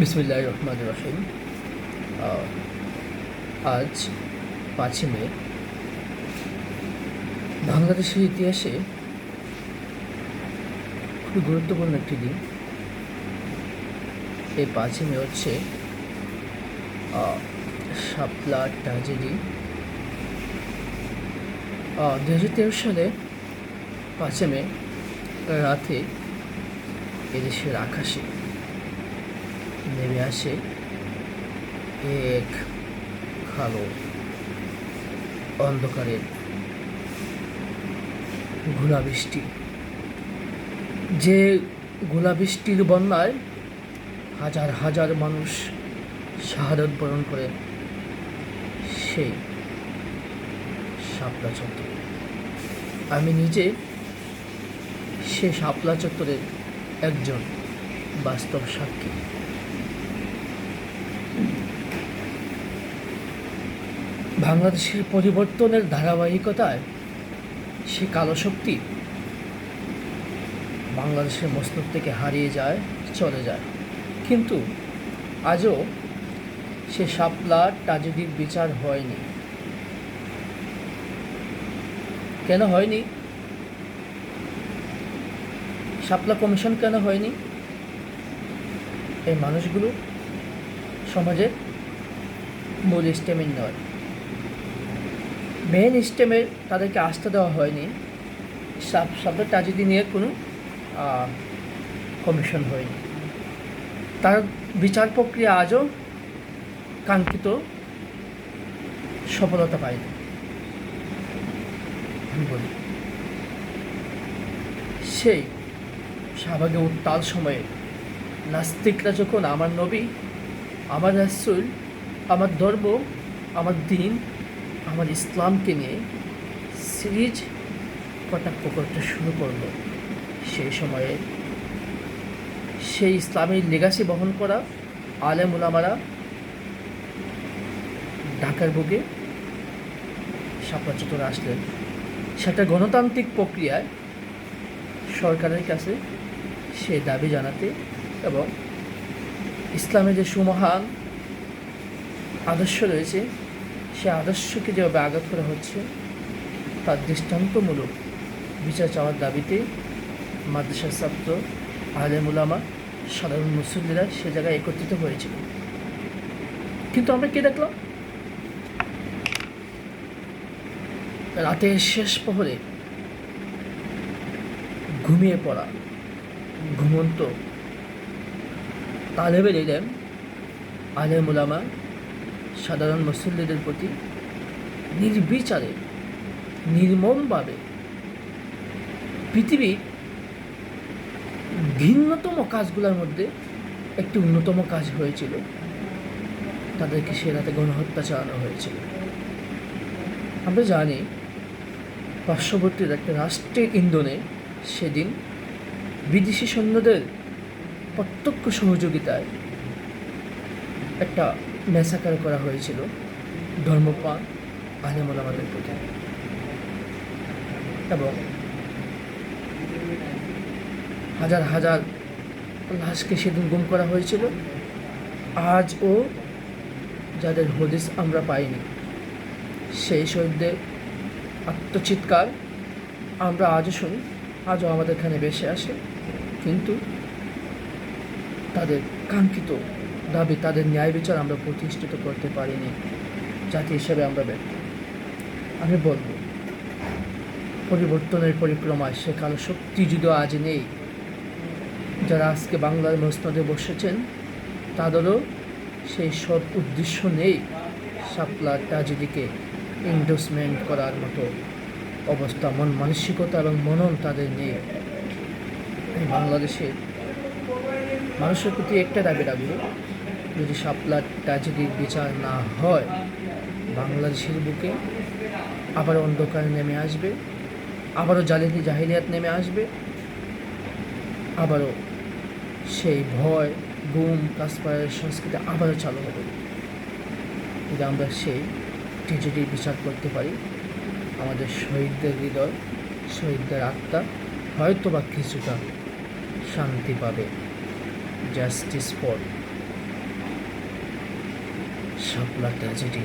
বিসমিল্লাহির রহমানির রহিম। আজ 5ই মে বাংলাদেশের ইতিহাসে খুবই গুরুত্বপূর্ণ একটি দিন। এই 5ই মে হচ্ছে শাপলা ট্র্যাজেডি। 2013 সালে 5ই মে রাতে এদেশের আকাশে নেমে আসে এক কালো অন্ধকারের গোলাবৃষ্টি। যে গোলাবৃষ্টির বন্যায় হাজার হাজার মানুষ শাহাদাত বরণ করে সেই শাপলা চত্বর। আমি নিজে সে শাপলা চত্বরের একজন বাস্তব সাক্ষী। বাংলাদেশের পরিবর্তনের ধারাবাহিকতায় সে কালো শক্তি বাংলাদেশের মস্তক থেকে হারিয়ে যায়, চলে যায়, কিন্তু আজও সে শাপলা ট্র্যাজেডির বিচার হয়নি। কেন হয়নি? শাপলা কমিশন কেন হয়নি? এই মানুষগুলো সমাজের মূল স্টেমের নয়, মেন স্টেমের তাদেরকে আস্থা দেওয়া হয়নি। শাপলা ট্র্যাজেডি নিয়ে কোনো কমিশন হয়নি। তার বিচার প্রক্রিয়া আজও কাঙ্ক্ষিত সফলতা পায়নি। আমি বলি, সেই শাহবাগে উত্তাল সময়ে নাস্তিকরা যখন আমার নবী, আমার রাসূল, আমার ধর্ম, আমার দিন, আমার ইসলামকে নিয়ে সিরিজ কটাক্ষ করতে শুরু করলো, সেই সময়ে সেই ইসলামের লেগাসি বহন করা আলেম উলামারা ঢাকার বুকে শাপলা চত্বরে আসলেন। সেটা গণতান্ত্রিক প্রক্রিয়ায় সরকারের কাছে সে দাবি জানাতে এবং ইসলামের যে সুমহান আদর্শ রয়েছে সে আদর্শকে যেভাবে আঘাত করা হচ্ছে তার দৃষ্টান্তমূলক বিচার চাওয়ার দাবিতে মাদ্রাসার ছাত্র, আলেম উলামা, সাধারণ মুসল্লিরা সে জায়গায় একত্রিত হয়েছিল। কিন্তু আমরা কে দেখলাম? রাতের শেষ প্রহরে ঘুমিয়ে পড়া ঘুমন্ত তালেবের ইলম, আলেম উলামা, সাধারণ মুসল্লিদের প্রতি নির্বিচারে নির্মমভাবে পৃথিবীর ভিন্নতম কাজগুলোর মধ্যে একটি অন্যতম কাজ হয়েছিল, তাদেরকে সে রাতে গণহত্যা চালানো হয়েছিল। আমরা জানি পার্শ্ববর্তী একটা রাষ্ট্রের ইন্ধনে সেদিন বিদেশি সৈন্যদের প্রত্যক্ষ সহযোগিতায় একটা ম্যাসাকার করা হয়েছিল ধর্মপ্রাণ আলেম ওলামাদের প্রতি, এবং হাজার হাজার লাশকে সেদিন গুম করা হয়েছিল। আজও যাদের হদিস আমরা পাইনি, সেই শহীদদের আত্মচিৎকার আমরা আজও শুনি, আজও আমাদের এখানে ভেসে আসে, কিন্তু তাদের কাঙ্ক্ষিত দাবি, তাদের ন্যায় বিচার আমরা প্রতিষ্ঠিত করতে পারিনি। জাতি হিসেবে আমরা ব্যর্থ। আমি বলব, পরিবর্তনের পরিক্রমায় সে কালো শক্তি যদি আজ নেই, যারা আজকে বাংলার মসনদে বসেছেন তাদেরও সেই সৎ উদ্দেশ্য নেই শাপলা ট্র্যাজেডিকে এন্ডোর্সমেন্ট করার মতো অবস্থা, মন মানসিকতা এবং মনন তাদের নেই। বাংলাদেশের মানুষের প্রতি একটা দাবি রাখবো, যদি শাপলা ট্র্যাজেডির বিচার না হয়, বাংলাদেশের বুকে আবারও অন্ধকার নেমে আসবে, আবারও জাহিলিয়াত নেমে আসবে, আবারও সেই ভয়, গুম, কাসপায়ের সংস্কৃতি আবারও চালু হবে। যদি আমরা সেই ট্র্যাজেডির বিচার করতে পারি, আমাদের শহীদদের হৃদয়, শহীদদের আত্মা হয়তো বা কিছুটা শান্তি পাবে। Justice for Shapla tragedy.